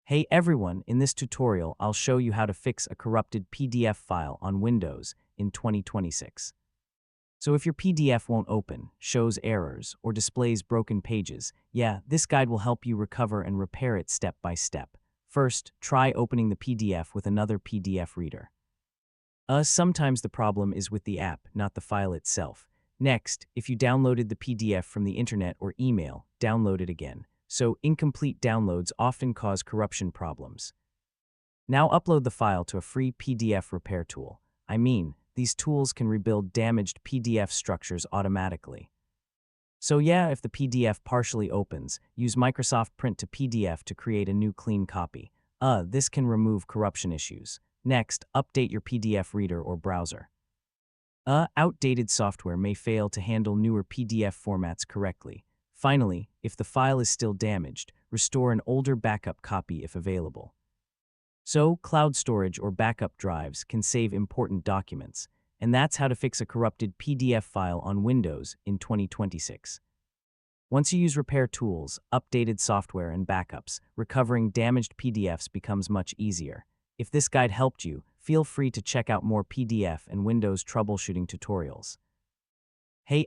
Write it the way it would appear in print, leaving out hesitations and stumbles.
Hey everyone, in this tutorial I'll show you how to fix a corrupted PDF file on Windows in 2026. So if your PDF won't open, shows errors, or displays broken pages, yeah, this guide will help you recover and repair it step by step. First, try opening the PDF with another PDF reader. Sometimes the problem is with the app, not the file itself. Next, if you downloaded the PDF from the internet or email, download it again. So incomplete downloads often cause corruption problems. Now upload the file to a free PDF repair tool. These tools can rebuild damaged PDF structures automatically. So yeah, if the PDF partially opens, use Microsoft Print to PDF to create a new clean copy. This can remove corruption issues. Next, update your PDF reader or browser. Outdated software may fail to handle newer PDF formats correctly. Finally, if the file is still damaged, restore an older backup copy if available. So, cloud storage or backup drives can save important documents, and that's how to fix a corrupted PDF file on Windows in 2026. Once you use repair tools, updated software, and backups, recovering damaged PDFs becomes much easier. If this guide helped you, feel free to check out more PDF and Windows troubleshooting tutorials. Hey